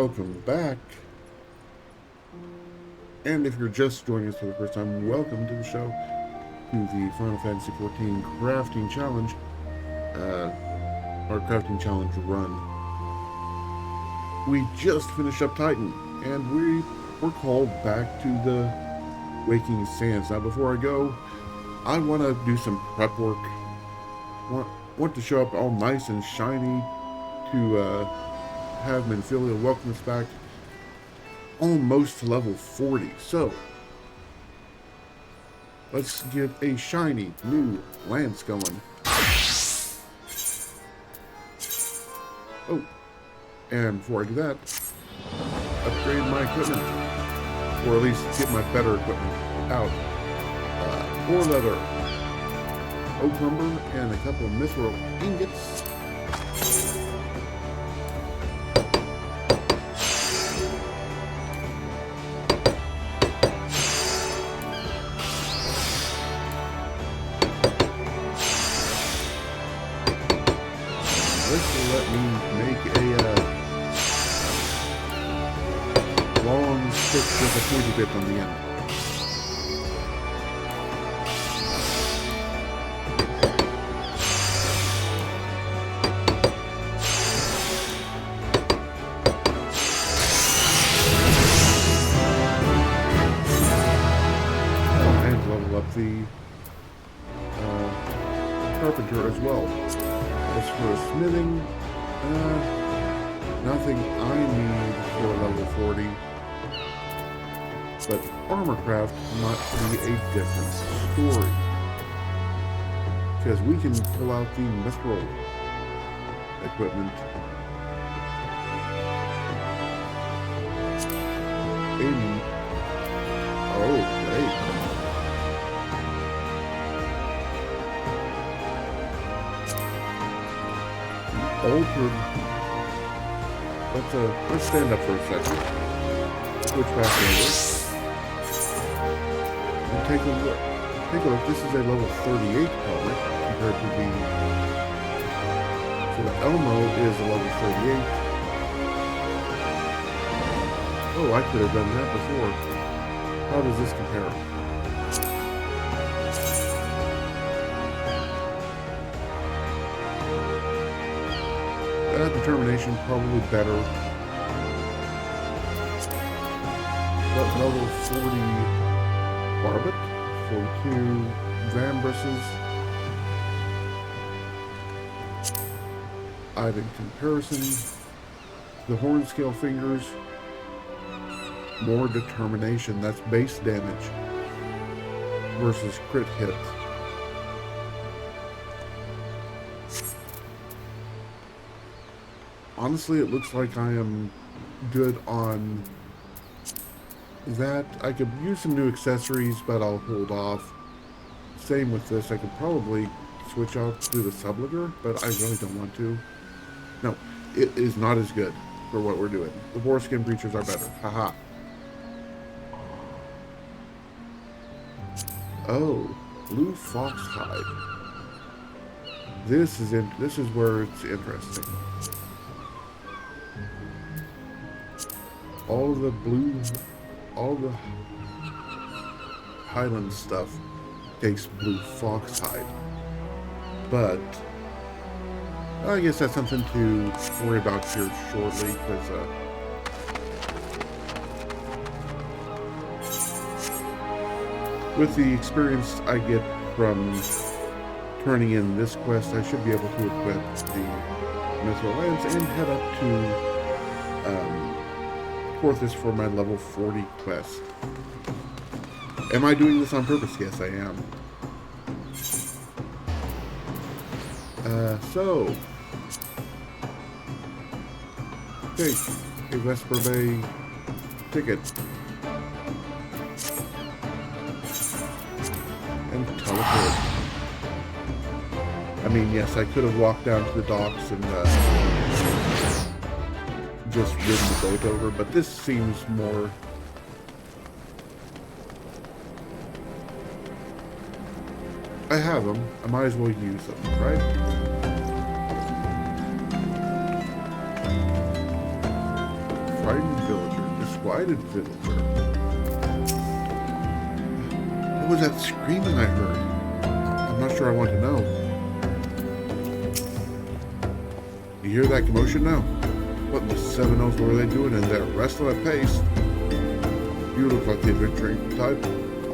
welcome back. And if you're just joining us for the first time, welcome to the show, to the Final Fantasy XIV Crafting Challenge, our Crafting Challenge run. We just finished up Titan, and we were called back to the Waking Sands. Now, before I go, I want to do some prep work. Want to show up all nice and shiny to have Menphilia welcome us back almost to level 40. So let's get a shiny new lance going. Oh, and before I do that, upgrade my equipment, or at least get my better equipment out. 4 leather, oak lumber, and a couple of mithril ingots. This will let me make a long stick with a pointy bit on the end. And level up the carpenter as well. As for smithing, nothing I need for level 40, but armor craft might be a different story, because we can pull out the mithril equipment. Oh, great. Altered. Let's stand up for a second. Switch back over. And take a look. Take a look. This is a level 38 helmet compared to the. So the Elmo is a level 38. Oh, I could have done that before. How does this compare? Determination probably better, but level 40 Barbet, 42 Vambraces. Item comparison: the horn scale fingers, more determination. That's base damage versus crit hit. Honestly, it looks like I am good on that. I could use some new accessories, but I'll hold off. Same with this. I could probably switch out to the Subliger, but I really don't want to. No, it is not as good for what we're doing. The Boarskin Breachers are better. Haha. Oh, blue fox hide. This is where it's interesting. All the Highland stuff takes blue fox hide, but I guess that's something to worry about here shortly, because with the experience I get from turning in this quest, I should be able to equip the Mithril Lance and head up to this for my level 40 quest. Am I doing this on purpose? Yes, I am. So take a Vesper Bay ticket and teleport. I mean, yes, I could have walked down to the docks and just ridden the boat over, but this seems more. I have them. I might as well use them, right? Fright invited villager. What was that screaming I heard? I'm not sure I want to know. You hear that commotion now? What in the seven knows what are they doing in there? Resting at pace. You look like the adventuring type.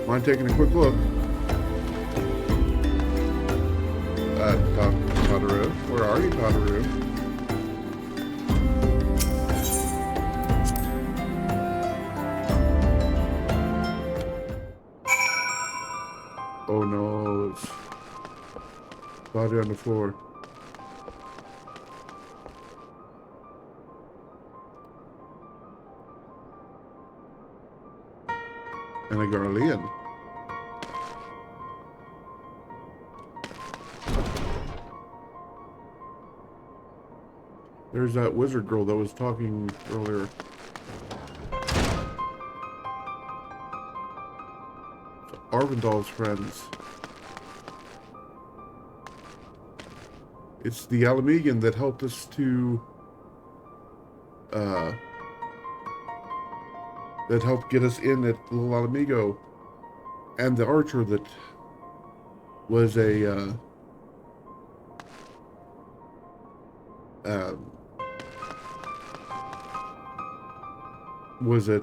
Mind taking a quick look? Tataru. Where are you, Tataru? Oh no, it's body on the floor. And a Garlean. There's that wizard girl that was talking earlier. Arvindal's friends. It's the Alamegan that helped us to that helped get us in at Little Alamigo, and the archer that was a was at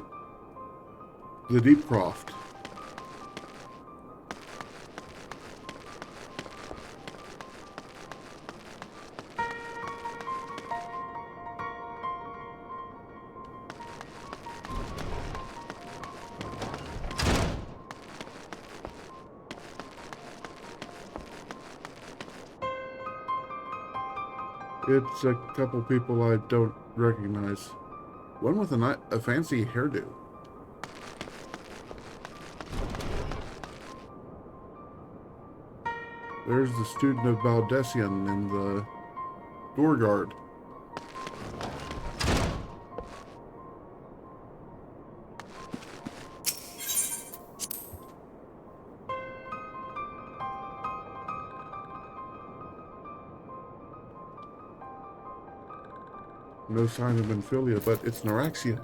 the Deepcroft. It's a couple people I don't recognize. One with a fancy hairdo. There's the student of Baldessian and the door guard. No sign of Menphilia, but it's Noraxia.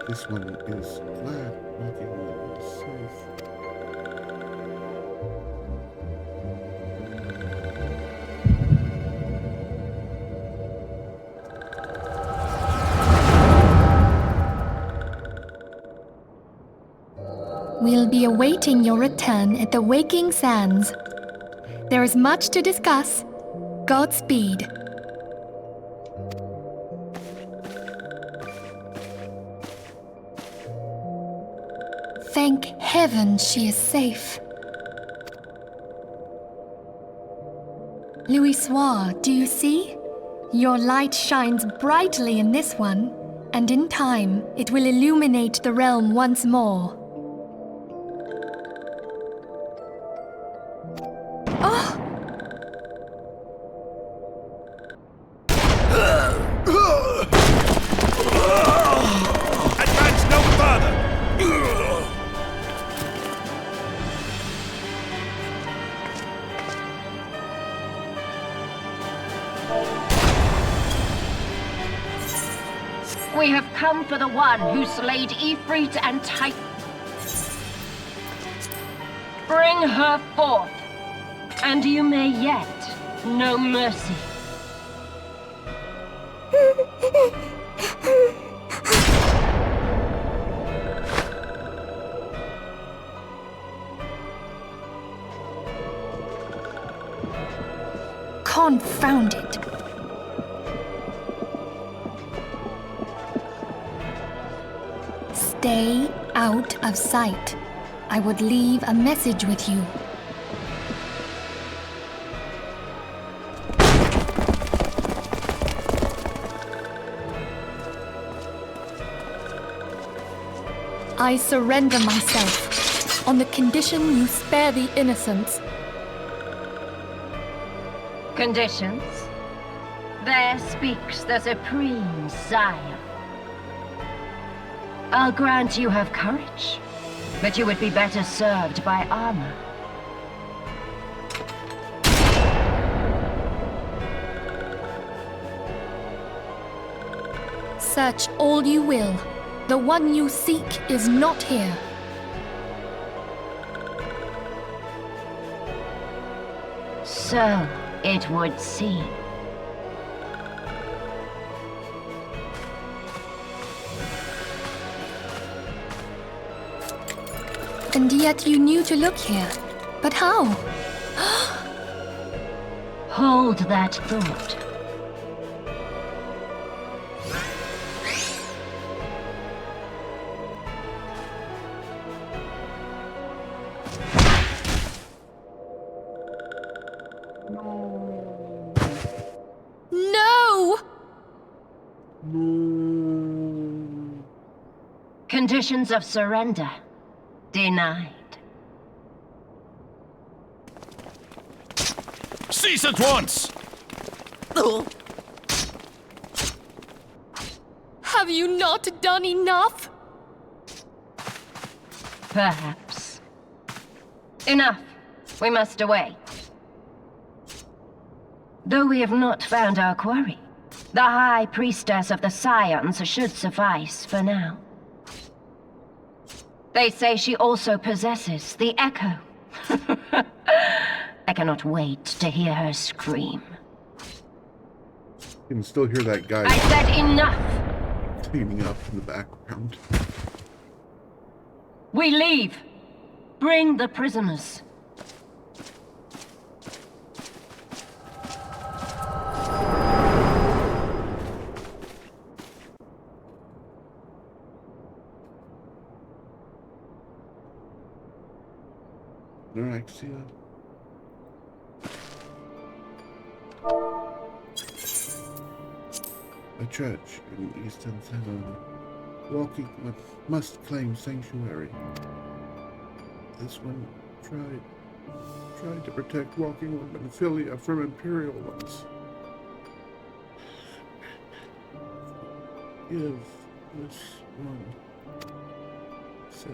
This one is glad walking along safe. We'll be awaiting your return at the Waking Sands. There is much to discuss. Godspeed. Thank heaven she is safe. Louisoire, do you see? Your light shines brightly in this one, and in time it will illuminate the realm once more. We have come for the one who slayed Ifrit and Titan. Bring her forth, and you may yet know mercy. Confound it. Stay out of sight. I would leave a message with you. I surrender myself, on the condition you spare the innocents. Conditions? There speaks the Supreme Sire. I'll grant you have courage, But you would be better served by armor. Search all you will. The one you seek is not here. So it would seem. And yet you knew to look here. But how? Hold that thought. No! No. Conditions of surrender. Denied. Cease at once! Have you not done enough? Perhaps. Enough. We must away. Though we have not found our quarry, the High Priestess of the Scions should suffice for now. They say she also possesses the Echo. I cannot wait to hear her scream. You can still hear that guy I said enough! cleaning up in the background. We leave. Bring the prisoners. Neuraxia. A church in eastern Salon. Walking must claim sanctuary. This one tried to protect walking women Philia from imperial ones. Give this one say.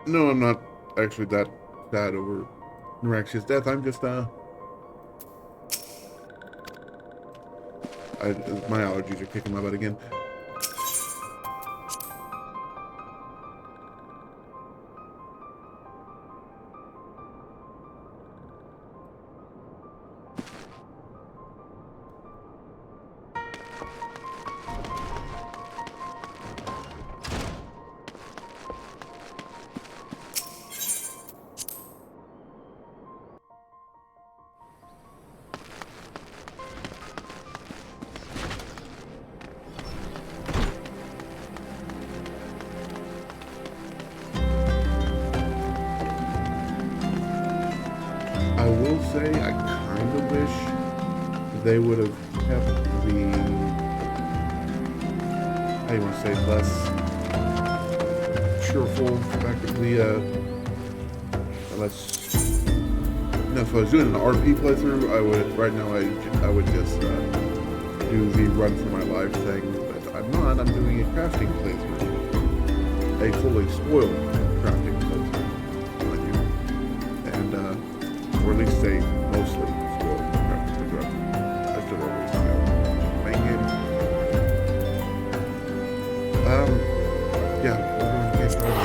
No, I'm not actually that sad over Neuraxia's death. I'm just, my allergies are kicking my butt again. I will say, I kind of wish they would have kept the, how do you want to say, less cheerful, effectively, less, you know, if I was doing an RP playthrough, I would, right now, I would just do the run for my life thing, but I'm not, I'm doing a crafting playthrough, a fully spoiled crafting playthrough, mind you, and, or at least a mostly spoiled crafting playthrough. I still always go main game. Yeah, we're going to get started.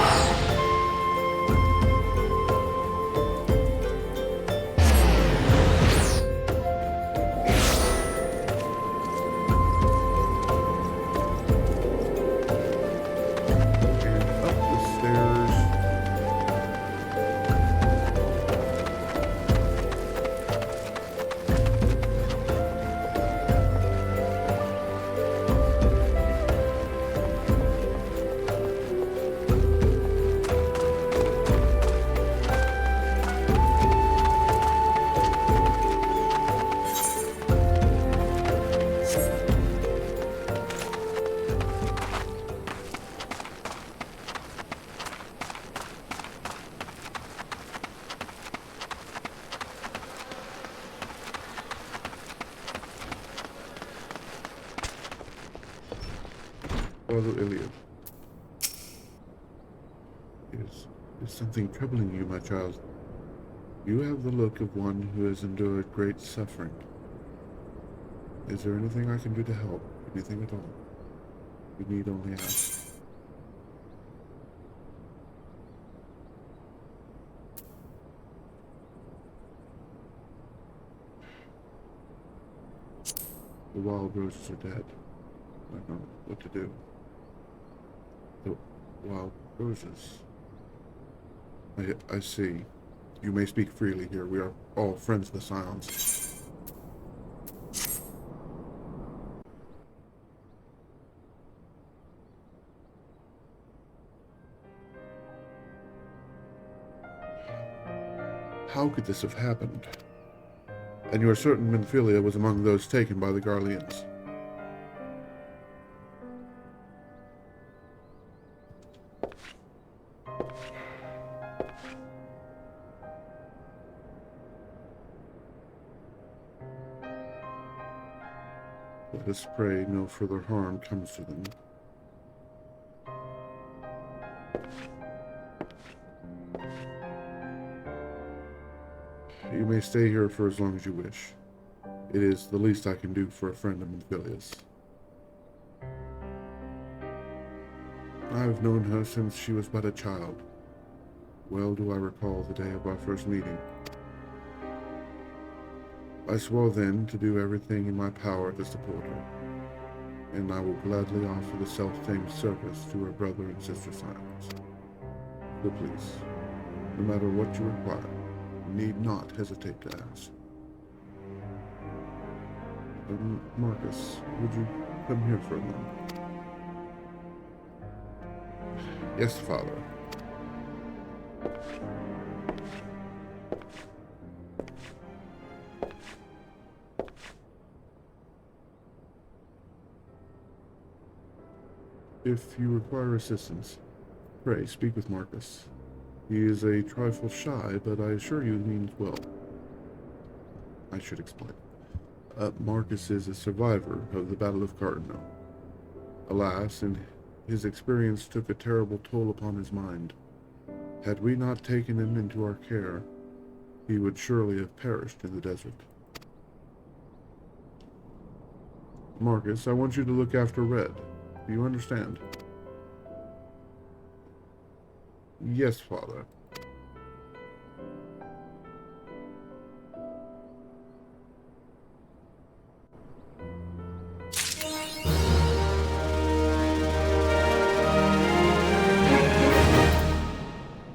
Father Iliad, is something troubling you, my child? You have the look of one who has endured great suffering. Is there anything I can do to help? Anything at all? You need only ask. The wild roses are dead. I don't know what to do. The wild roses. I see. You may speak freely here. We are all friends of the Scions. How could this have happened? And you are certain Minfilia was among those taken by the Garleans? Let us pray no further harm comes to them. You may stay here for as long as you wish. It is the least I can do for a friend of Minfilia's. I have known her since she was but a child. Well do I recall the day of our first meeting. I swore then to do everything in my power to support her, and I will gladly offer the self-same service to her brother and sister Scions. So please, no matter what you require, you need not hesitate to ask. Marcus, would you come here for a moment? Yes, Father. If you require assistance, pray speak with Marcus. He is a trifle shy, but I assure you he means well. I should explain. Marcus is a survivor of the Battle of Cartano. Alas, and his experience took a terrible toll upon his mind. Had we not taken him into our care, he would surely have perished in the desert. Marcus, I want you to look after Red. Do you understand? Yes, Father.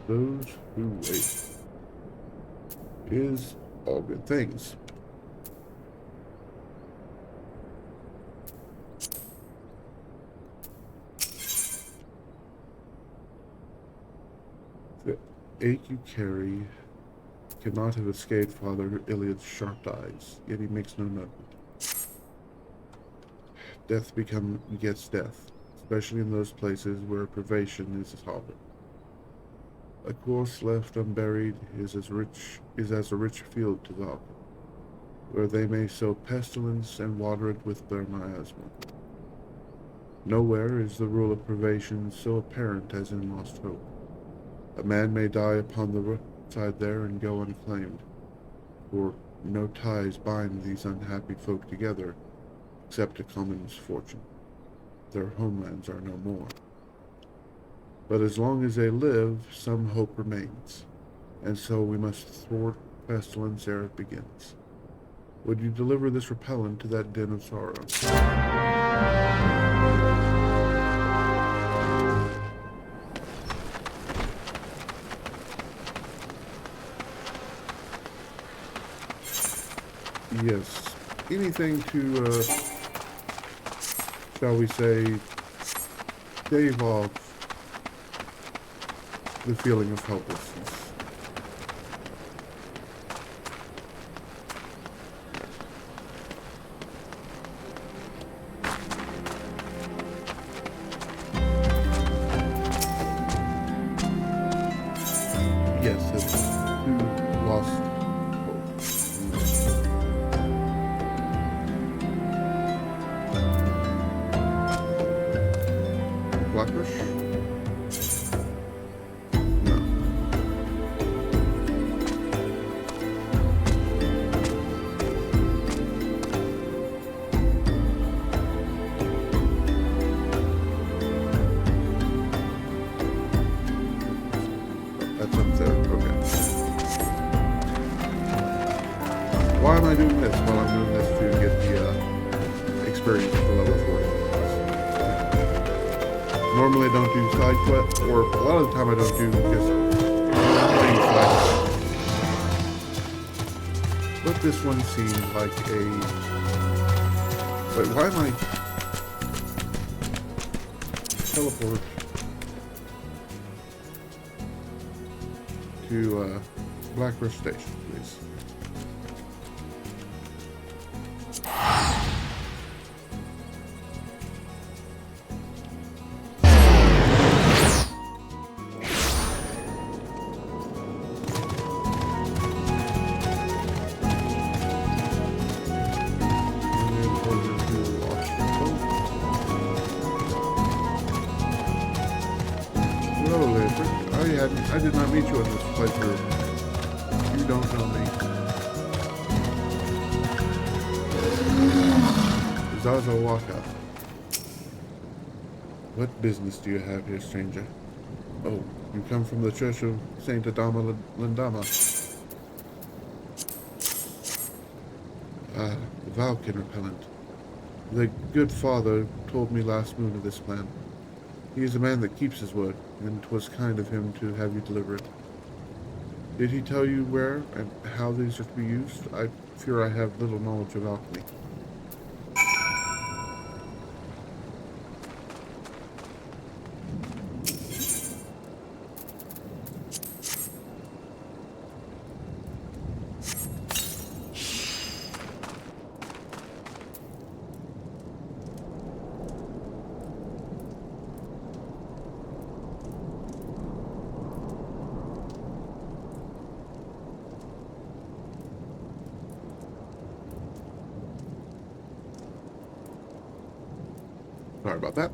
Those who wait is all good things. The ache you carry cannot have escaped Father Iliad's sharp eyes, yet he makes no note of it. Death begets death, especially in those places where privation is tolerant. A corse left unburied is as a rich field to the where they may sow pestilence and water it with their miasma. Nowhere is the rule of privation so apparent as in Lost Hope. A man may die upon the roadside there and go unclaimed, for no ties bind these unhappy folk together except a common misfortune. Their homelands are no more. But as long as they live, some hope remains, and so we must thwart pestilence ere it begins. Would you deliver this repellent to that den of sorrow? Yes. Anything to, shall we say, stave off the feeling of helplessness. Yes, it's too lost hope. Blackbush? No. That's up there. Okay. Why am I doing this? Well, I'm doing this to get the experience for level 40. Normally I don't do side quests, or a lot of the time I don't do just main quests. But this one seemed like a... Wait, why am I... Teleport to Blackbush Station, please. I did not meet you on this playthrough. You don't know me. Zaza Waka. What business do you have here, stranger? Oh, you come from the Church of Saint Adama Lindama. Ah, the Valken repellent. The good father told me last moon of this plan. He is a man that keeps his word, and 'twas kind of him to have you deliver it. Did he tell you where and how these are to be used? I fear I have little knowledge of alchemy. Sorry about that.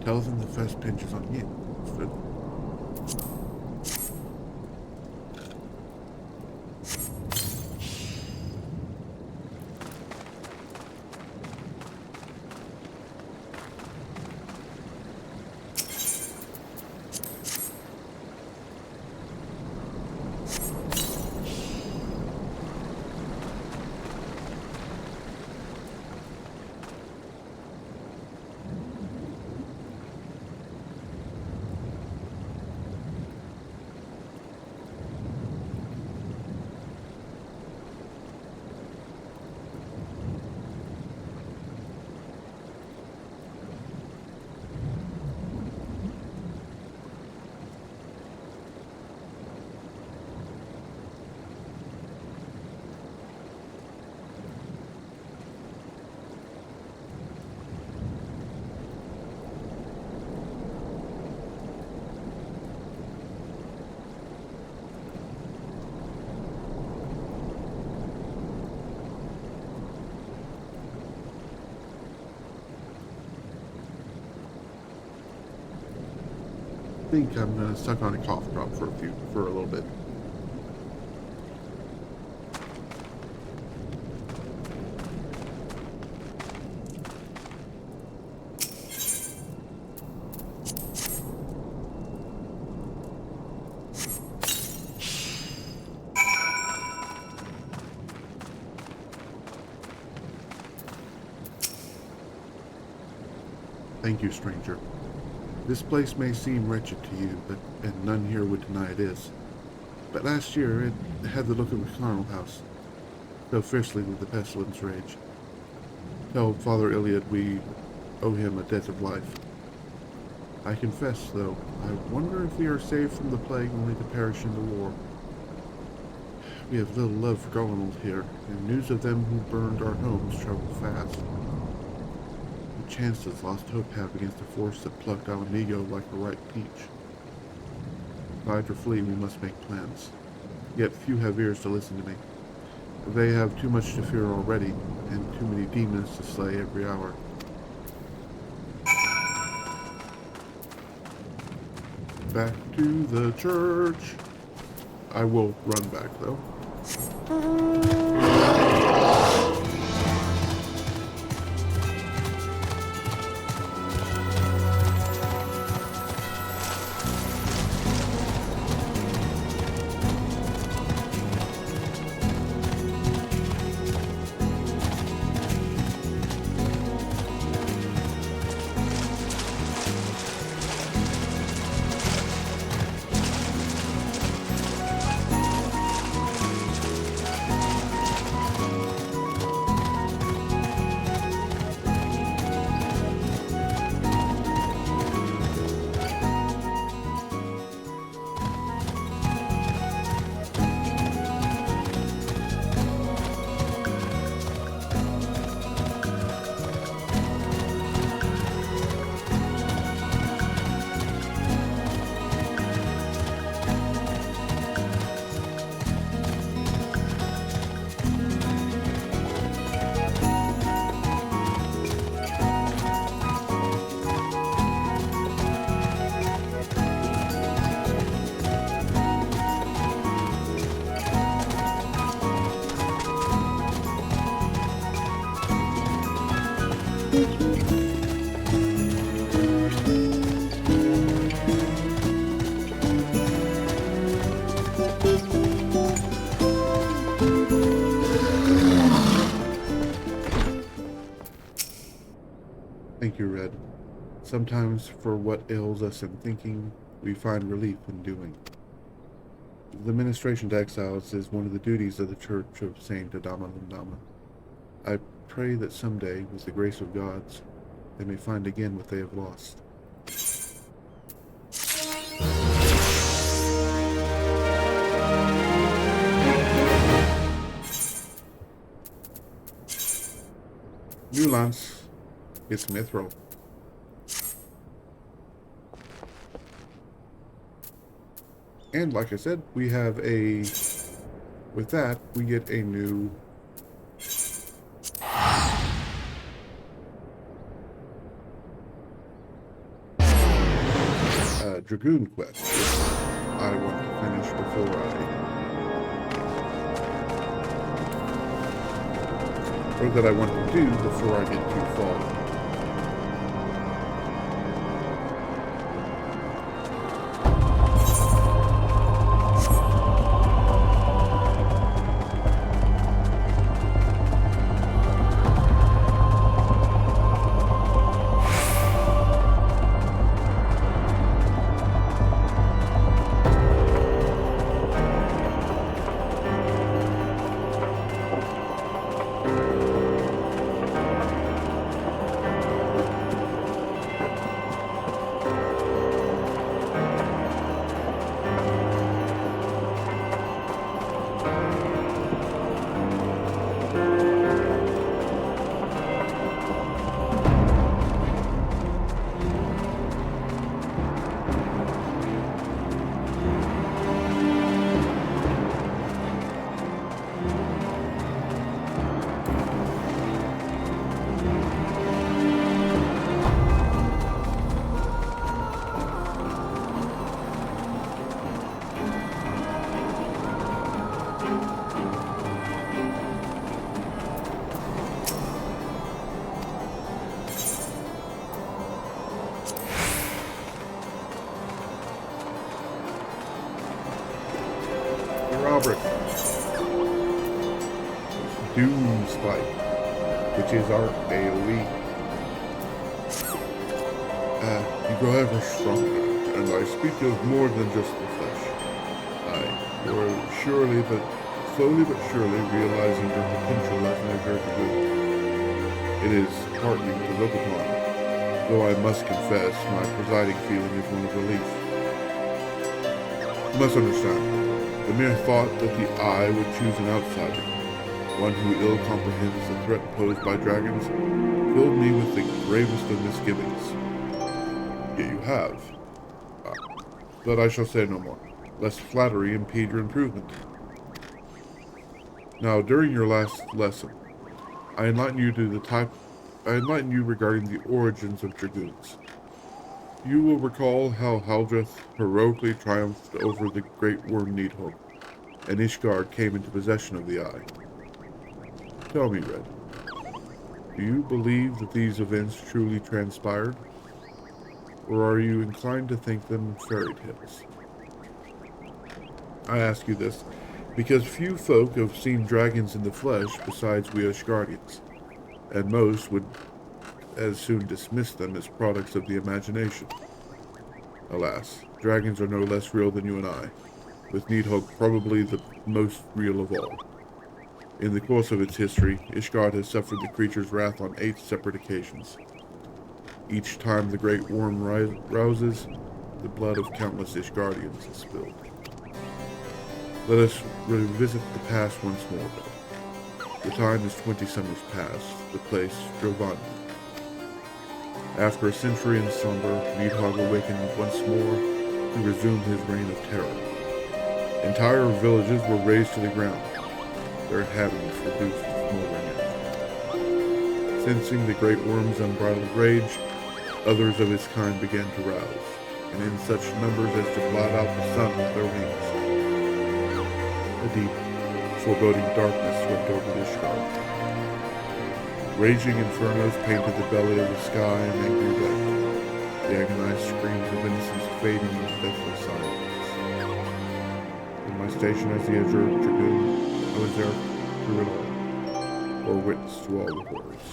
Tell them the first pinch is on you. Understood? I think I'm stuck on a cough drop for a little bit. Thank you, stranger. This place may seem wretched to you, and none here would deny it is. But last year, it had the look of a carnal house, so fiercely did the pestilence rage. Tell Father Iliad we owe him a debt of life. I confess, though, I wonder if we are saved from the plague only to perish in the war. We have little love for Garlemald here, and news of them who burned our homes travel fast. Chances lost hope have against a force that plucked our amigo like a ripe peach. Fight or flee, we must make plans. Yet few have ears to listen to me. They have too much to fear already, and too many demons to slay every hour. Back to the church. I will run back though. Thank you, Red. Sometimes for what ails us in thinking, we find relief in doing. The ministration to exiles is one of the duties of the Church of Saint Adama Lindama. I pray that someday, with the grace of gods, they may find again what they have lost. New Lance, it's Mithril. And like I said, we have a... With that, we get a new... Dragoon quest. I want to finish before or that I want to do before I get too far. Robert. Doom Spike, which is our AoE. You grow ever stronger, and I speak of more than just the flesh. You are slowly but surely realizing your potential as measured good. It is heartening to look upon, though I must confess my presiding feeling is one of relief. You must understand, the mere thought that the eye would choose an outsider, one who ill comprehends the threat posed by dragons, filled me with the gravest of misgivings. Yet you have. But I shall say no more, lest flattery impede your improvement. Now, during your last lesson, I enlighten you regarding the origins of dragoons. You will recall how Haldreth heroically triumphed over the great worm Needhog, and Ishgard came into possession of the Eye. Tell me, Red, do you believe that these events truly transpired? Or are you inclined to think them fairy tales? I ask you this because few folk have seen dragons in the flesh besides we Ashgardians, and most would as soon dismiss them as products of the imagination. Alas, dragons are no less real than you and I, with Needhog probably the most real of all. In the course of its history, Ishgard has suffered the creature's wrath on 8 separate occasions. Each time the great worm rouses, the blood of countless Ishgardians is spilled. Let us revisit the past once more, though. The time is 20 summers past, the place Drovania. After a century in slumber, Needhog awakened once more to resume his reign of terror. Entire villages were razed to the ground, their inhabitants reduced to smoldering ash. Sensing the great worm's unbridled rage, others of his kind began to rouse, and in such numbers as to blot out the sun with their wings. A deep, foreboding darkness swept over Ishgard. Raging infernos painted the belly of the sky in angry red, the agonized screams of innocence fading into deathly silence. In my station as the Azure Dragoon, I was there through it all, or witness to all the horrors.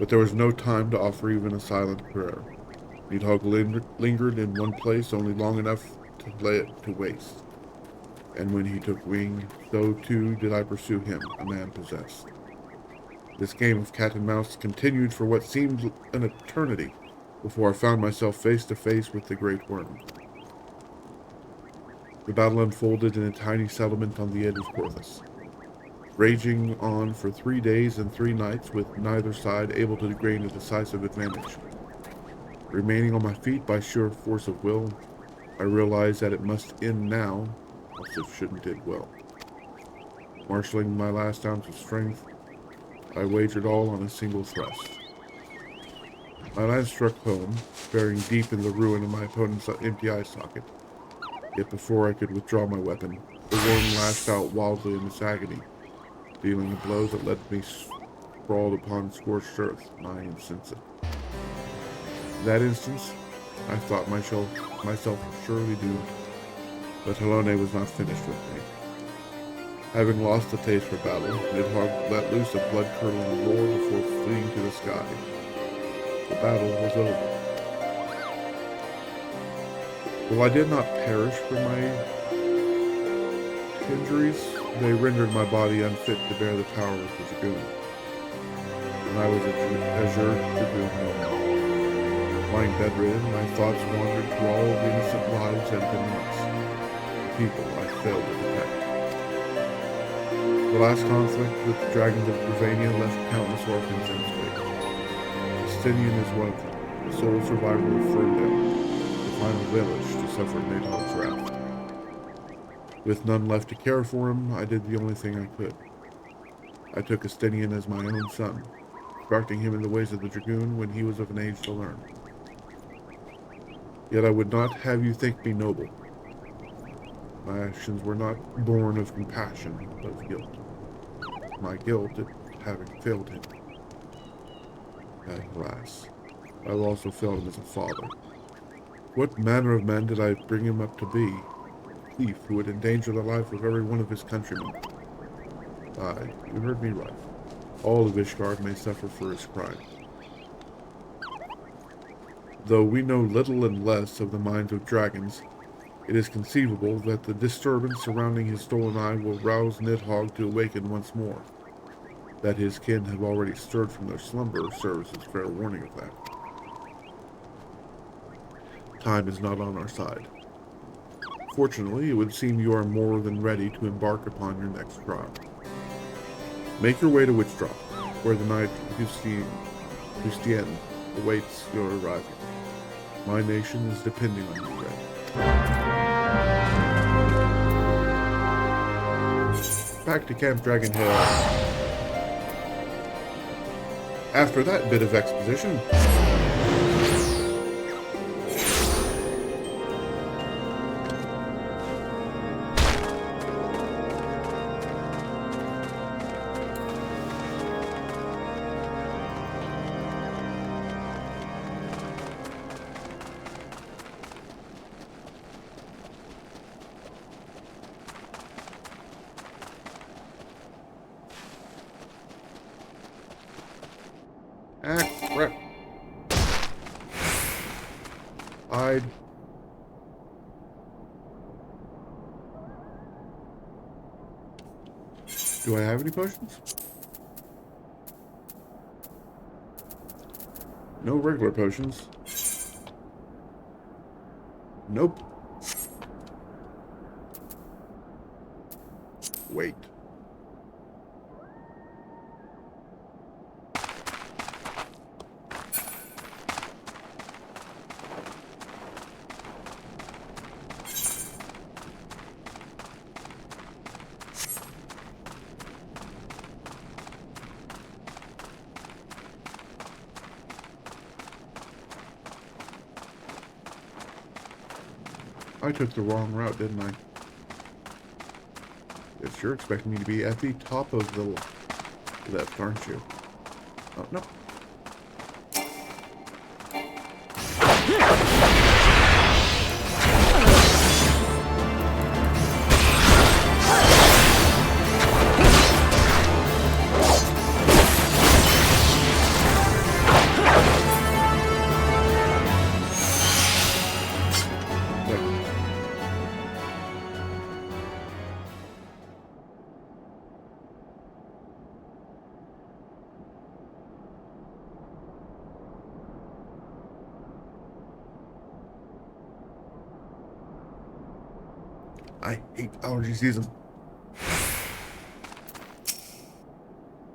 But there was no time to offer even a silent prayer. Needhog lingered in one place only long enough to lay it to waste. And when he took wing, so too did I pursue him, a man possessed. This game of cat and mouse continued for what seemed an eternity before I found myself face to face with the great worm. The battle unfolded in a tiny settlement on the edge of Porthos, raging on for 3 days and 3 nights with neither side able to gain a decisive advantage. Remaining on my feet by sheer force of will, I realized that it must end now, else it shouldn't end well. Marshalling my last ounce of strength, I wagered all on a single thrust. My lance struck home, burying deep in the ruin of my opponent's empty eye socket. Yet before I could withdraw my weapon, the worm lashed out wildly in its agony, dealing a blow that left me sprawled upon scorched earth, nigh insensible. In that instance, I thought myself surely doomed, but Helone was not finished with me. Having lost the taste for battle, Needhog let loose a blood-curdling roar before fleeing to the sky. The battle was over. While I did not perish from my injuries, they rendered my body unfit to bear the power of the Dragoon. And I was a Azure Dragoon no more. Lying bedridden, my thoughts wandered to all the innocent lives that had been lost, the people I failed to protect. The last conflict with the dragons of Drovania left countless orphans in its wake. Justinian is one of them, the sole survivor of Ferndale, the final village to suffer Neidhog's wrath. With none left to care for him, I did the only thing I could. I took Justinian as my own son, instructing him in the ways of the Dragoon when he was of an age to learn. Yet I would not have you think me noble. My actions were not born of compassion, but of guilt. My guilt at having failed him. And alas, I also failed him as a father. What manner of man did I bring him up to be? A thief who would endanger the life of every one of his countrymen. Aye, you heard me right. All of Ishgard may suffer for his crime. Though we know little and less of the minds of dragons, it is conceivable that the disturbance surrounding his stolen eye will rouse Neidhog to awaken once more. That his kin have already stirred from their slumber serves as fair warning of that. Time is not on our side. Fortunately, it would seem you are more than ready to embark upon your next trial. Make your way to Witchdrop, where the knight Justien awaits your arrival. My nation is depending on you, Red. Back to Camp Dragon Hill. After that bit of exposition, crap. Do I have any potions? No regular potions. Nope. Wait. I took the wrong route, didn't I? Yes, you're expecting me to be at the top of the left, aren't you? Oh, no. I hate allergy season.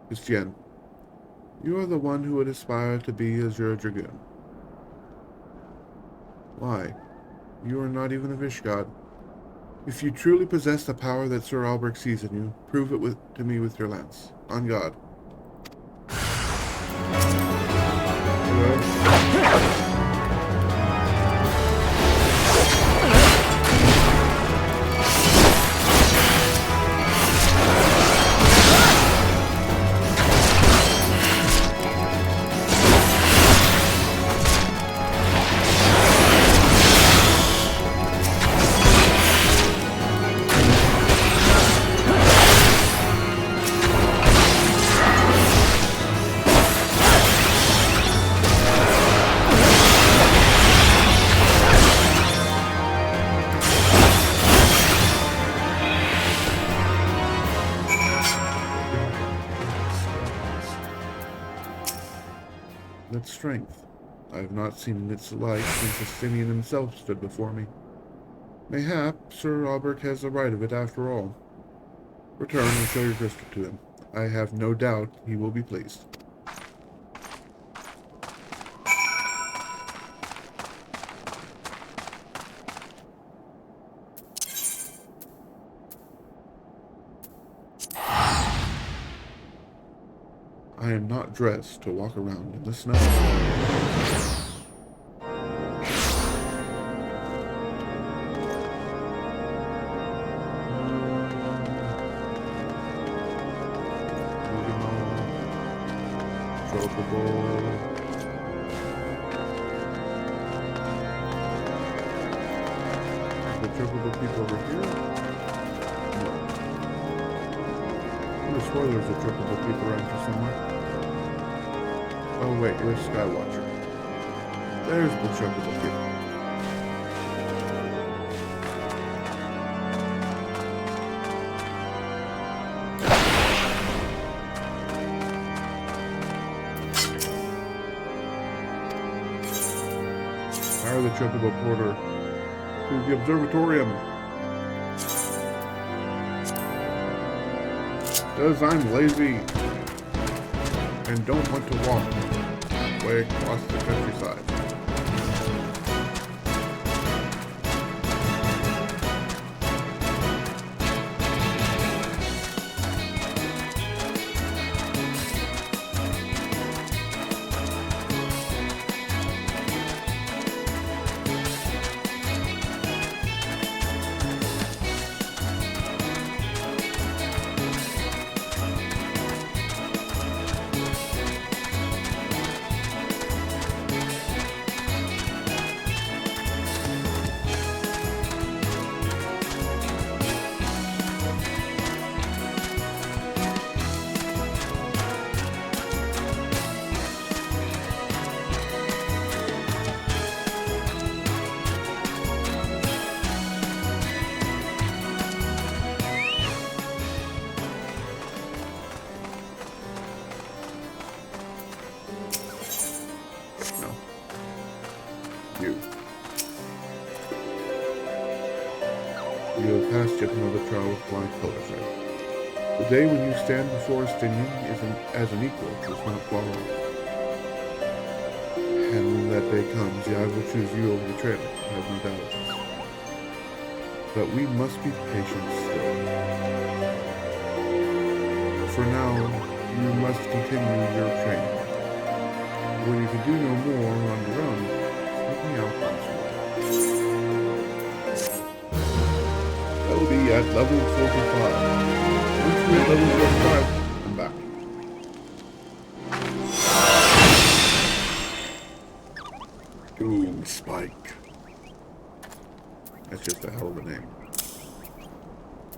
Christian, you are the one who would aspire to be Azure Dragoon. Why? You are not even a fish god. If you truly possess the power that Sir Albrecht sees in you, prove it to me with your lance. On God. That strength. I have not seen its like since Justinian himself stood before me. Mayhap Sir Albert has the right of it after all. Return and show your crystal to him. I have no doubt he will be pleased. I am not dressed to walk around in the snow. Moving on. Chocobo. The chocobo people over here? No. I swear there's a chocobo people around here somewhere. Oh wait, you're a Skywatcher. There's the chocobo people. Hire the chocobo porter to the observatorium. Because I'm lazy and don't want to walk way across the countryside. past yet another trial with blind colorsight. The day when you stand before a Stinian as an equal is not far off. And when that day comes, I will choose you over the traitor, I have no doubt of this. But we must be patient still. For now, you must continue your training. When you can do no more on your own, let me out once more. That will be at level 45. Once we're at level 45, I'm back. Doom Spike. That's just a hell of a name.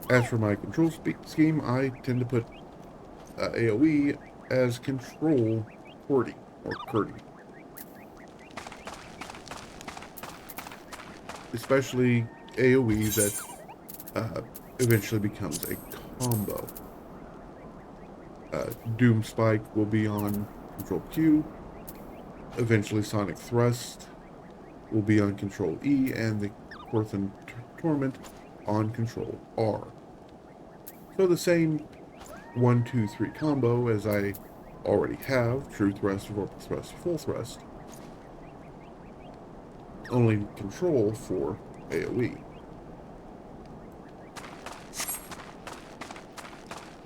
As for my control scheme, I tend to put AoE as control Cordy, or Curdy. Especially AoE that eventually becomes a combo. Doom Spike will be on Control Q. Eventually Sonic Thrust will be on Control E, and the Corthan Torment on Control R. So the same 1, 2, 3 combo as I already have, True Thrust, Vorpal Thrust, Full Thrust. Only Control for AoE.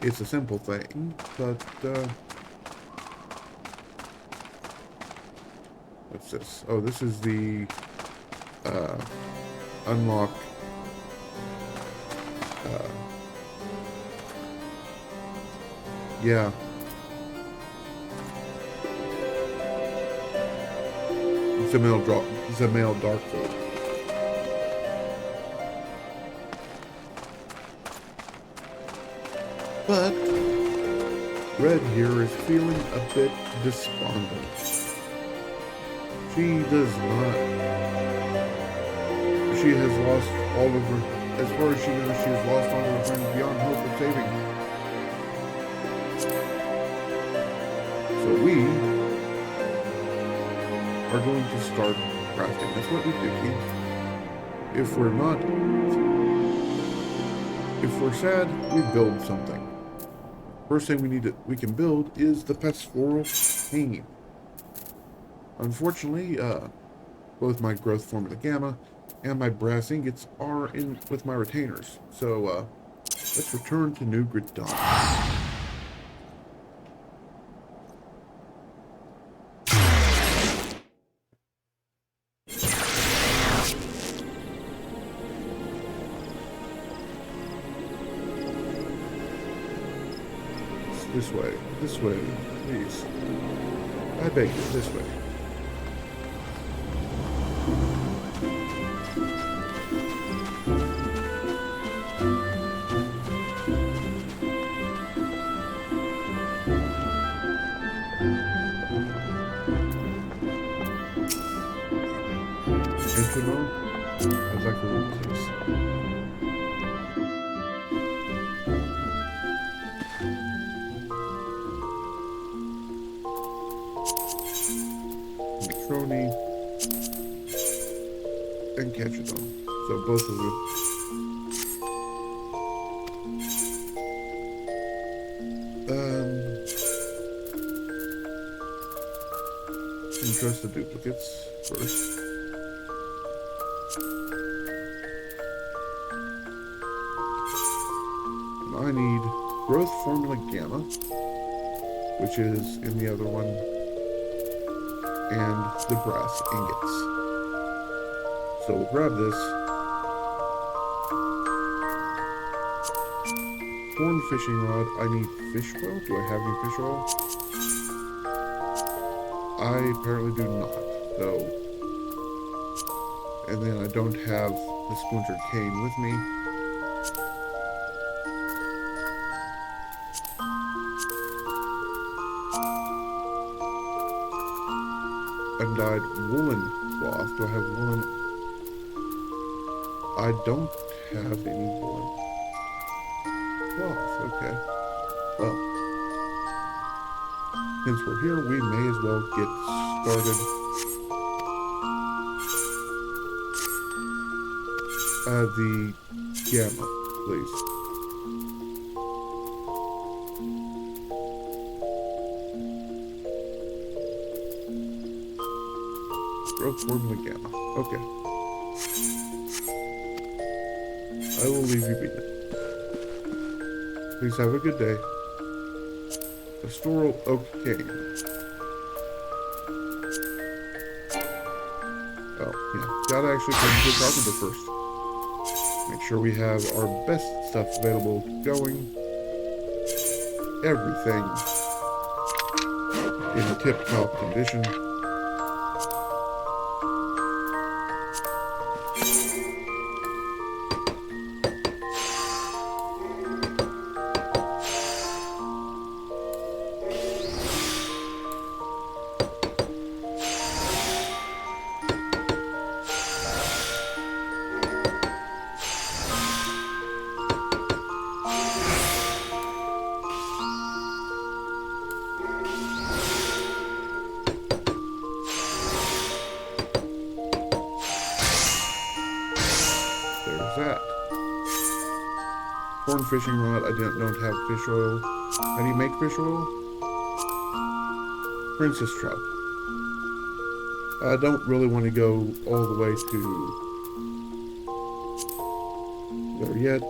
It's a simple thing, but what's this? Oh, this is the unlock yeah. Zamail Darkfold. But Red here is feeling a bit despondent. She has lost all of her, as far as she knows, she has lost all of her friends beyond hope of saving. So we are going to start crafting. That's what we do. If we're sad, we build something. First thing we can build is the pastoral cane. Unfortunately, both my growth formula gamma and my brass ingots are in with my retainers. So let's return to New Gridon. This way, please. I beg you, this way. Enter mode? I'd like a room, please. And catch it on. So both of them. Trust the duplicates first. And I need growth formula gamma, which is in the other one, and the brass ingots. So we'll grab this. Horn fishing rod. I need fish oil. Do I have any fish oil? I apparently do not. So, and then I don't have the splintered cane with me. Undyed woolen cloth. Do I have woolen? I don't have any woolen cloth. Okay. Well, since we're here, we may as well get started. The gamma. please. Growth formula gamma. Okay. I will leave you be now. Please have a good day. Pastoral oak cane. Oh, yeah. Gotta actually come to a carpenter first. Make sure we have our best stuff available going. Everything in a tip-top condition. That. Corn fishing rod. I don't have fish oil. How do you make fish oil? Princess trout. I don't really want to go all the way to there yet.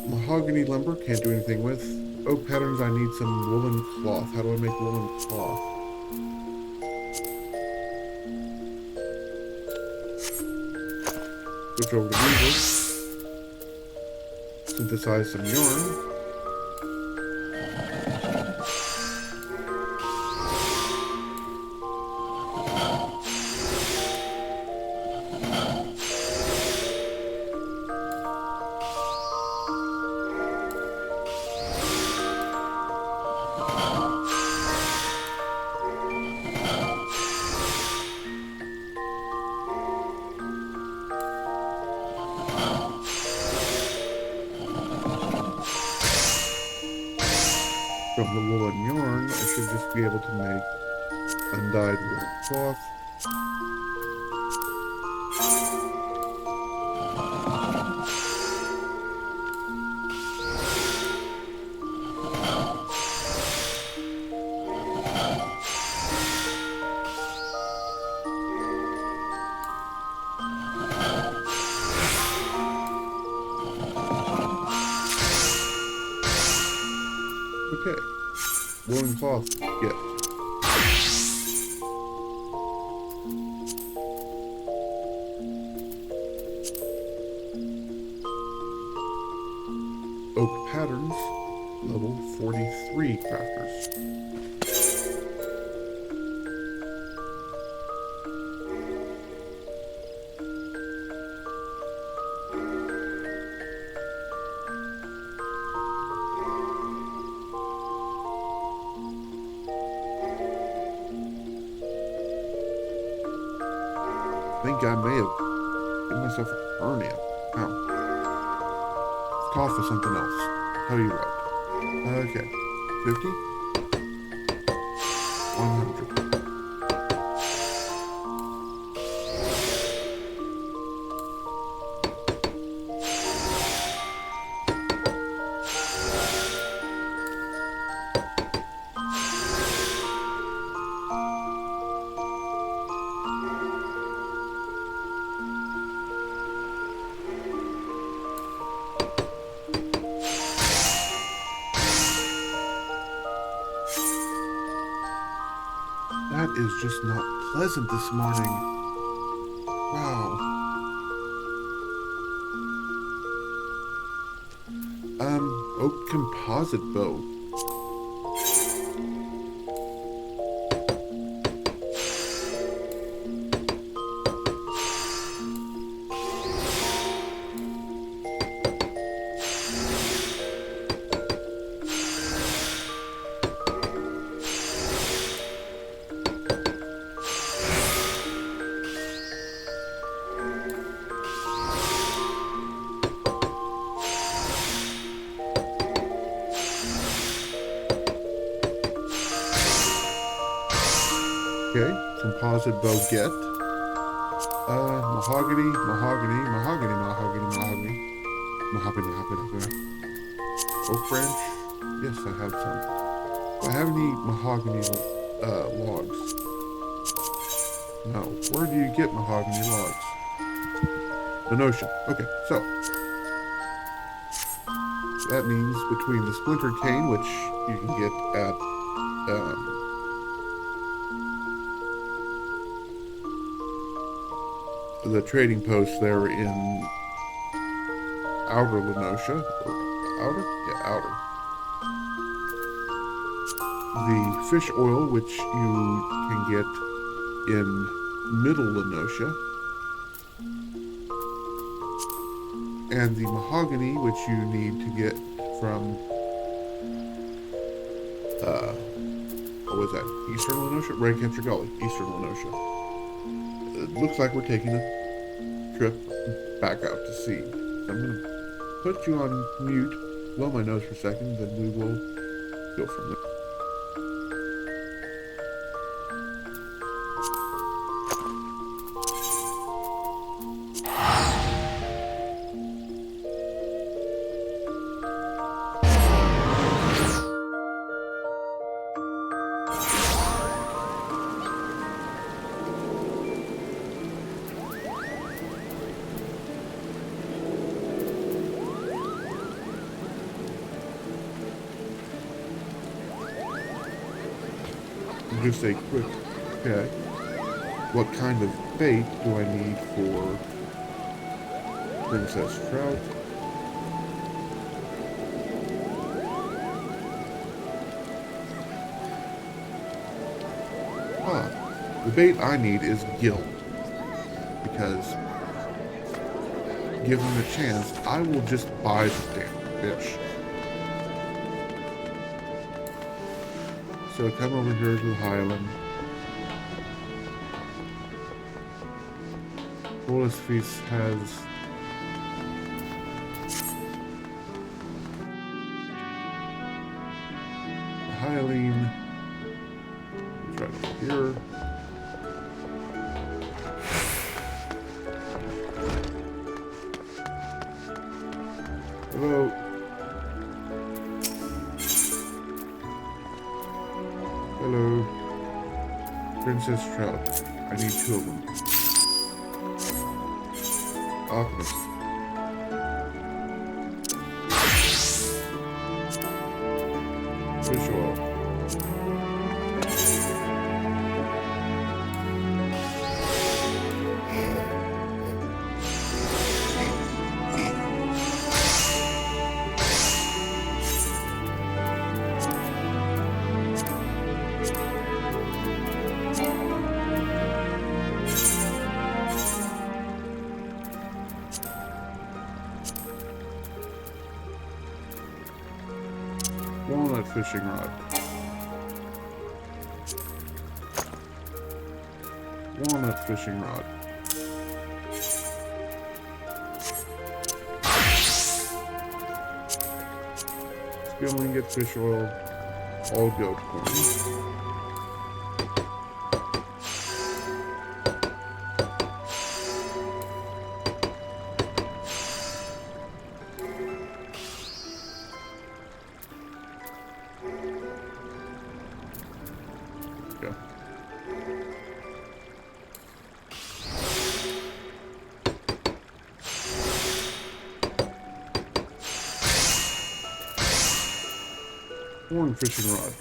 Mahogany lumber, can't do anything with. Oak patterns, I need some woolen cloth. How do I make woolen cloth? Switch over to weaver. Synthesize some yarn. From the woolen yarn, I should just be able to make undyed woolen cloth. Okay, woolen cloth, yeah. Oak patterns, level 43 crafters. I think I may have given myself a hernia. Ow. Cough is something else. Tell you what. Okay. 50? 100. That is just not pleasant this morning. Wow. Oak composite bow. Okay, composite bow get. Mahogany. Mahogany. Oak branch? Yes, I have some. Do I have any mahogany logs? No. Where do you get mahogany logs? Lenosha. Okay, so that means between the splinter cane, which you can get at the trading post there in Outer Lenosha, or Outer? Yeah, Outer. The fish oil, which you can get in Middle Lenosha, and the mahogany, which you need to get from, what was that? Eastern Lenosha? Redcapture Gully, Eastern Lenosha. It looks like we're taking a trip back out to sea. So I'm going to put you on mute, blow my nose for a second, then we will go from there. Just a quick check. What kind of bait do I need for Princess Trout? The bait I need is gill. Because given a chance, I will just buy the damn fish. So come over here to the Highland. Bolus Feast has the Hyline. It's right over here. Hello. Hello. Princess Trout. I need 2 of them. Alchemist. Fish oil. Walnut fishing rod. Walnut fishing rod. Spilling get fish oil. All goat corn. Horn fishing rod.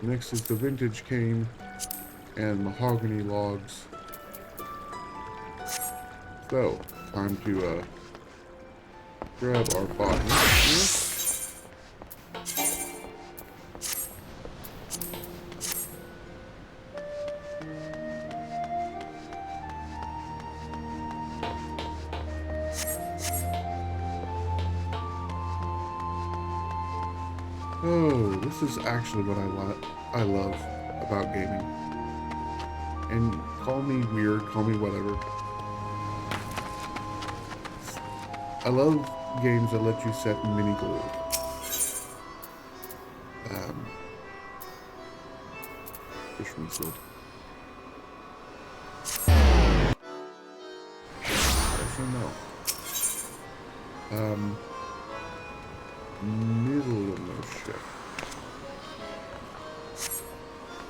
Next is the vintage cane and mahogany logs. So, time to grab our botanist here. Oh, this is actually what I love about gaming. And call me weird, call me whatever. I love games that let you set mini goals. Fisherman's Guild. Yes or no? Middle of the ship.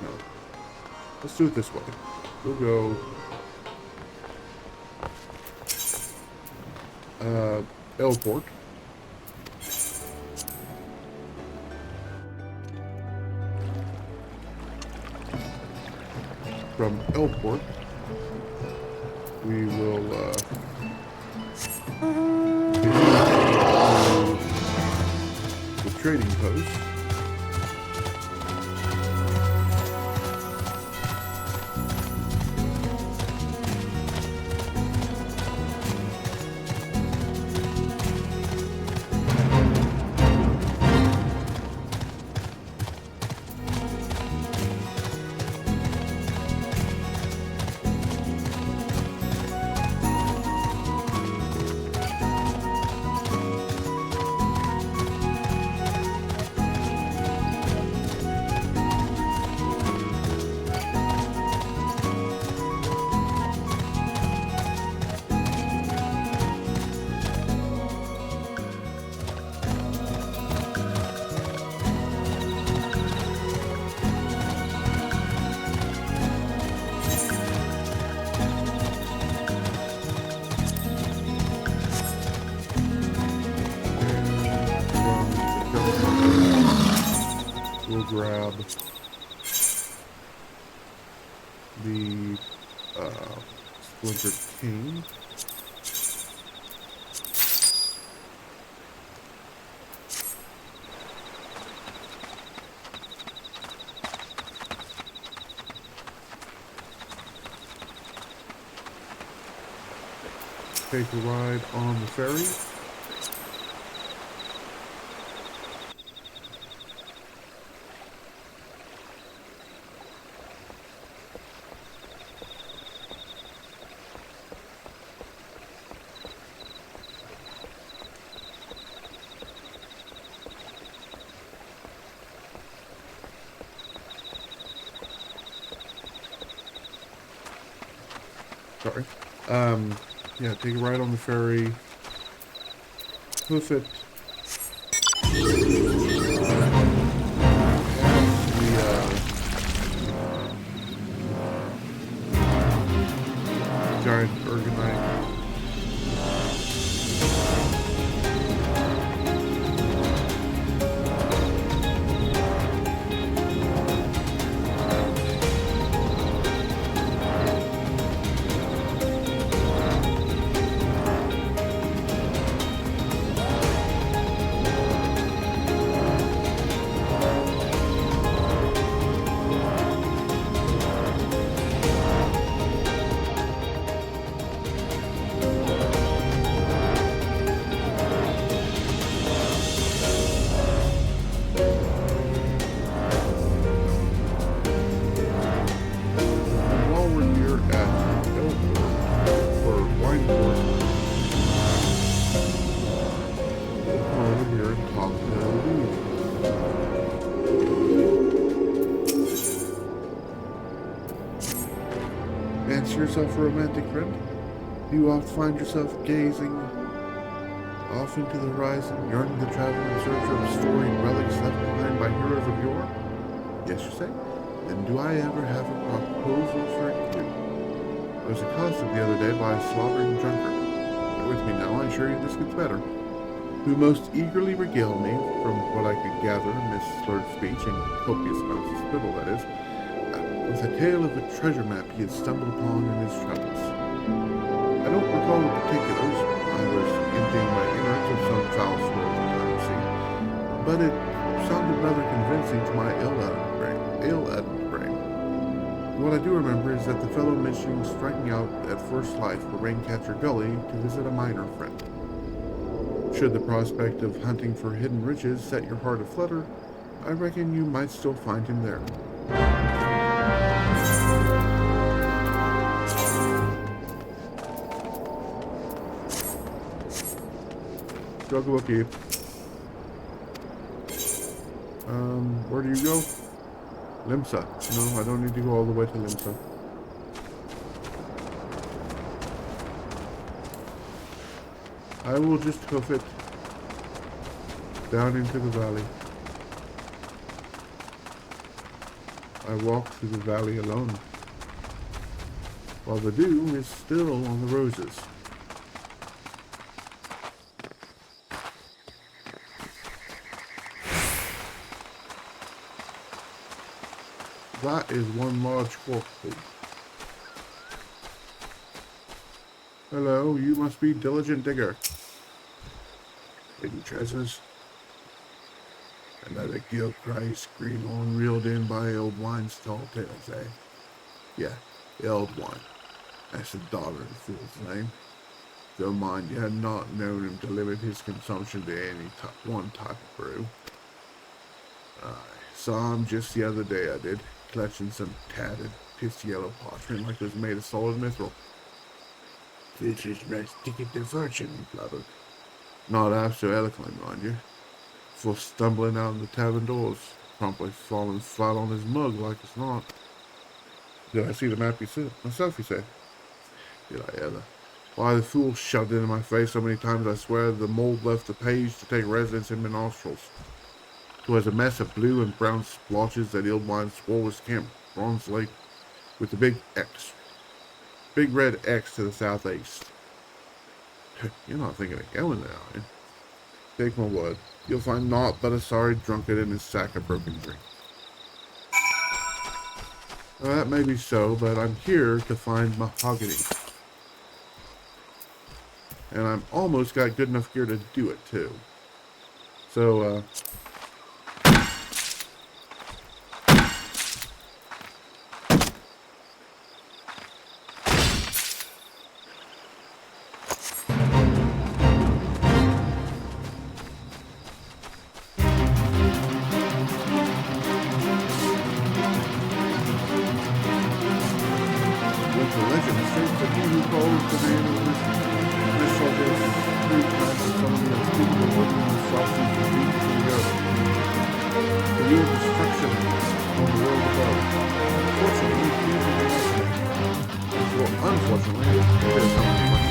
No. Let's do it this way. We'll go L-port. From L-port, we will the trading post. We'll grab the Splintered King. Take a ride on the ferry. Sorry. Yeah, take a ride on the ferry. Hoof it. The giant ergonite. Fancy yourself a romantic friend? Do you often find yourself gazing off into the horizon, yearning to travel in search of storied relics left behind by heroes of yore? Yes, you say? Then do I ever have a proposal for you? I was accosted the other day by a slobbering drunkard. Bear with me now, I assure you this gets better. Who most eagerly regaled me, from what I could gather in this slurred speech and copious amounts of spittle, that is, with a tale of a treasure map he had stumbled upon in his travels. I don't recall the particulars. I was emptying my innards of some foul sort at the time, you see, but it sounded rather convincing to my ill-eddened brain. What I do remember is that the fellow mentioned striking out at first light for Raincatcher Gully to visit a miner friend. Should the prospect of hunting for hidden riches set your heart aflutter, I reckon you might still find him there. Struggle up you. Where do you go? Limsa. No, I don't need to go all the way to Limsa. I will just hoof it down into the valley. I walk through the valley alone, while the dew is still on the roses. That is one large corkpool. Hello, you must be diligent digger. Hidden treasures. Another gilt price, greenhorn reeled in by old wine's tall tales, eh? Yeah, the old wine. That's the daughter of the fool's name. Though mind you had not known him to limit his consumption to any one type of brew. I saw him just the other day, I did, clutching some tattered, piss yellow parchment like it was made of solid mithril. This is my ticket to fortune, he blubbered. Not half so eloquently, mind you. Before stumbling out of the tavern doors, promptly falling flat on his mug like it's not. Did I see the map myself, you say? Did I ever? Why, the fool shoved it in my face so many times I swear the mold left the page to take residence in my nostrils. It was a mess of blue and brown splotches that Ildwine swore was Camp Bronze Lake, with the big X. Big red X to the southeast. You're not thinking of going there, are you? Take my word. You'll find naught but a sorry drunkard in his sack of broken drink. Well, that may be so, but I'm here to find mahogany. And I'm almost got good enough gear to do it, too. So, the legend states that he who calls the name of this soldier 3 times the felony unspeakable working himself into the deep to the earth. To yield destruction on the world above. Fortunately, he is in the well, unfortunately, it is something like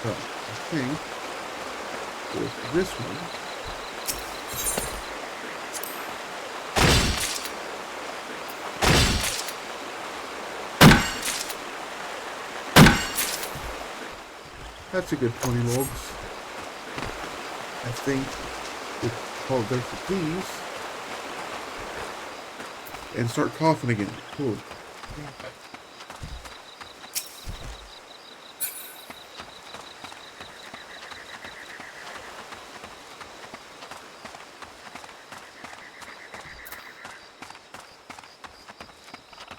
So, I think with this one, that's a good 20 logs. I think we'll call it there for these. And start coughing again. Cool.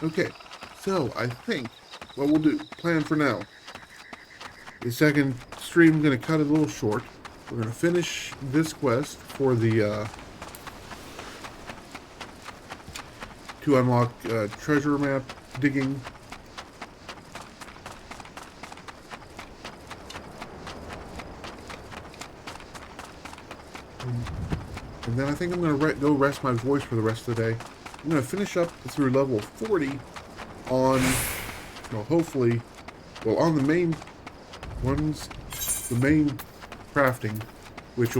Okay, so I think what we'll do, plan for now, the second stream I'm going to cut it a little short. We're going to finish this quest for the, to unlock treasure map digging. And then I think I'm going to go rest my voice for the rest of the day. I'm going to finish up through level 40 on, well, hopefully, well, on the main ones, the main crafting, which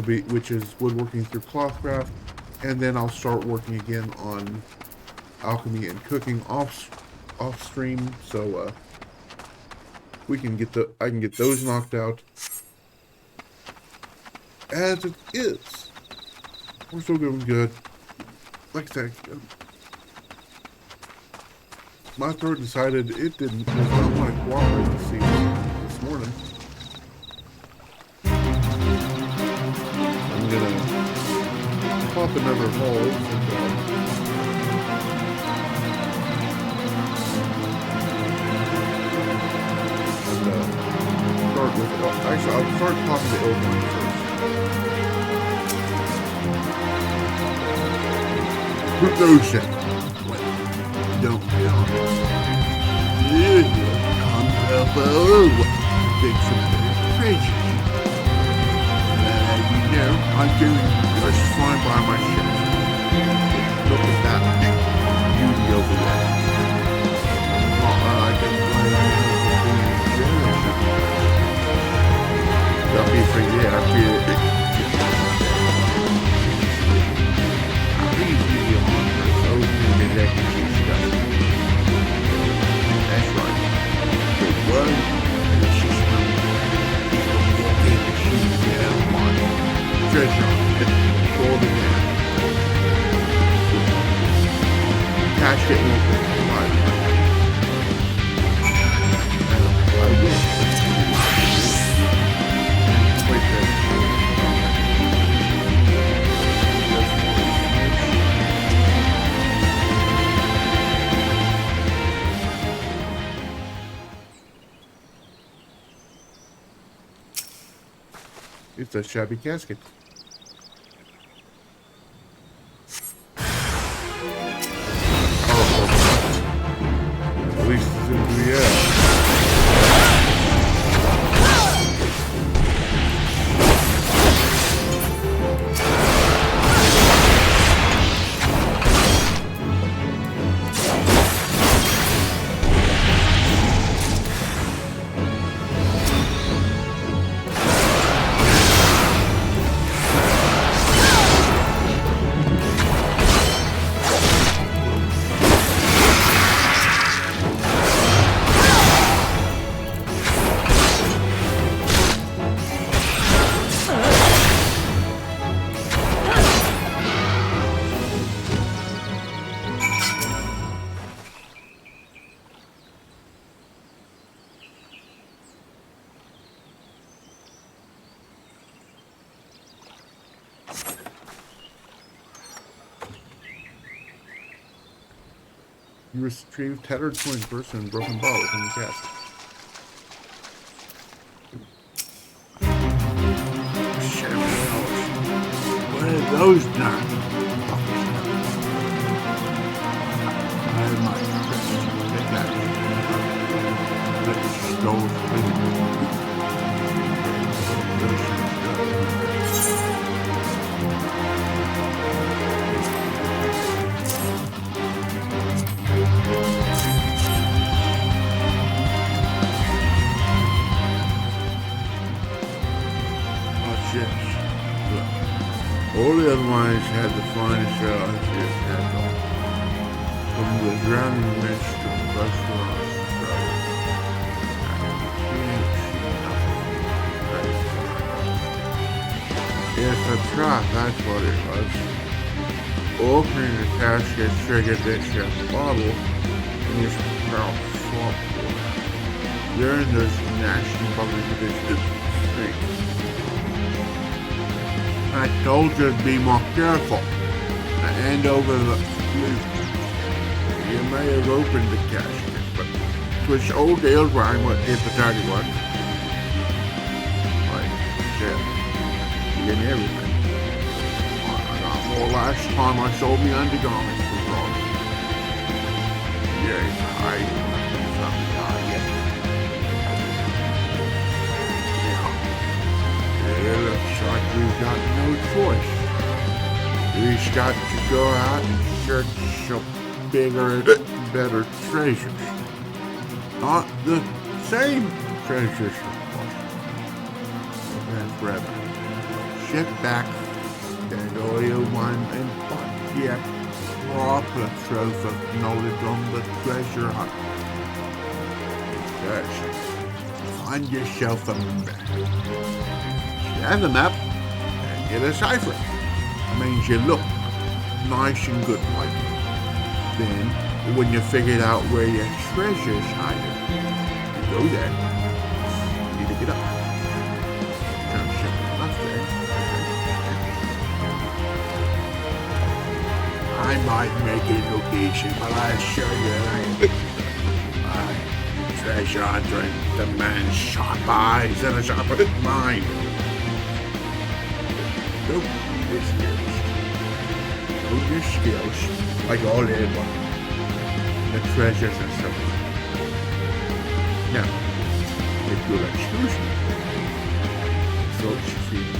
is woodworking through clothcraft, and then I'll start working again on alchemy and cooking off stream, so I can get those knocked out. As it is, we're still doing good. Like I said, my throat decided it does not want to cooperate this morning. I'm gonna pop another hole and start with it. Actually, I'll start popping the old one first. Who knows that? Don't tell me. Here comes a bow. Big crazy. You know, I'm doing just fine by myself. Look at that beauty over there. Not that I can play don't be afraid there. I feel it. Please leave me alone for so many executive stuff. That's right. The one and the system is the walking machine down on treasure for the man. Cash it in life. I wish. Wait there. It's a shabby casket. Oh, at least it's in the air. You retrieve tattered coin purse and broken bottle from the casket. $7. What are those darn fuckers? I might just take that. Let's go with All the other wines had the finest ale I had had on. From the drowning winch to the restaurant brothers. Yes, that's right, that's what it was. Opening the casket triggered this bottle and this proud swap for it. During those gnashing bubbling of this thing. I told you to be more careful. I hand over the flute. You may have opened the casket, but 'twas old ale rhyme what Ep26. Like I said, he and everything. Well, last time I sold me undergarments for wrong. Yes, I yet. Yeah. It looks like we've got no choice. We've got to go out and search some bigger and better treasures. Not the same treasures, of course. That's rather. Sit back. And oil, wine, and fun. Yet, proper trove of knowledge on the treasure hunt. First, find yourself a map. Scan the map and get a cipher. Means you look nice and good like. Then, when you figured out where your treasure's hiding, you go there. You need to get up. Sounds simple enough there. I might make a location, but I assure you that my treasure hunter demands sharp eyes and a sharper mind. Don't need your skills. Know your skills, like all everyone. The treasures are so good. Now, if you'll excuse me, throat feet.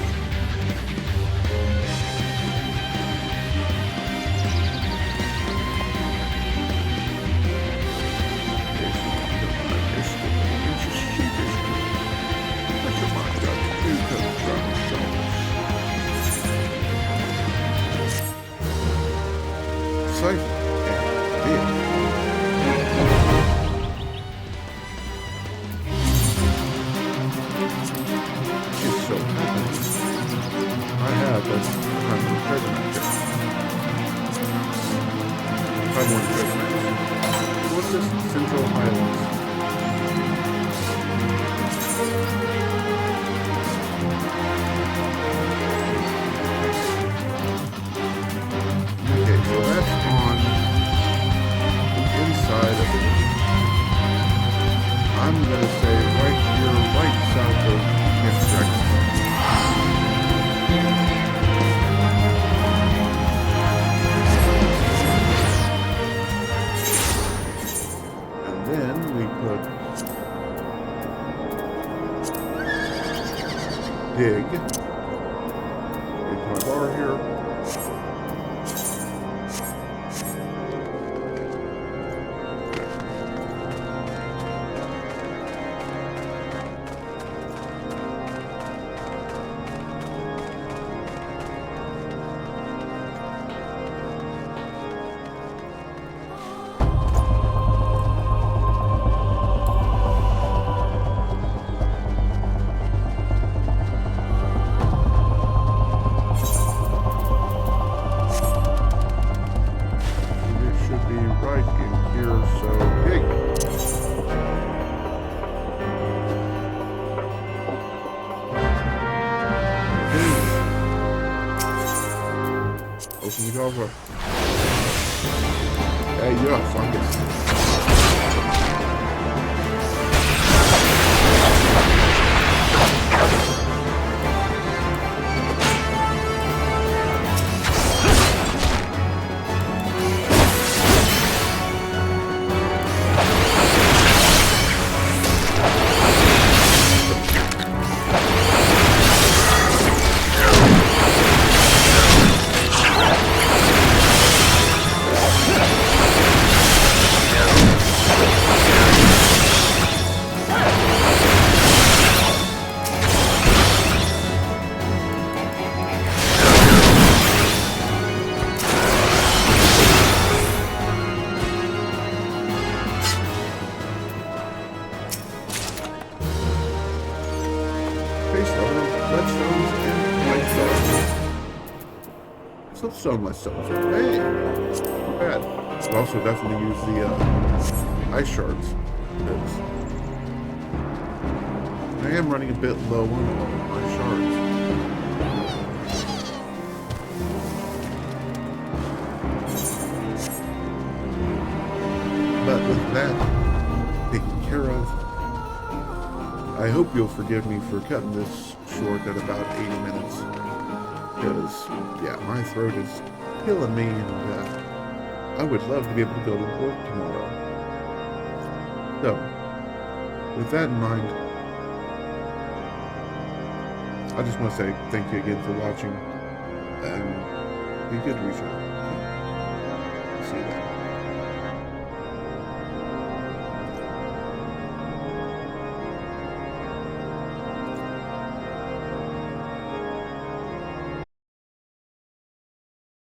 Central Highlands. Okay, so that's on the inside of it. I'm going to say right here, right south of FFXIV. Dig. It's my bar here. Open the cover. Hey, you're a fungus. Let's sell myself. Hey, not bad. But also definitely use the ice shards. Because I am running a bit low on my shards. But with that taken care of, I hope you'll forgive me for cutting this short at about 80 minutes. Because, yeah, my throat is killing me, and I would love to be able to go to work tomorrow. So, with that in mind, I just want to say thank you again for watching, and be good to each other. See you later.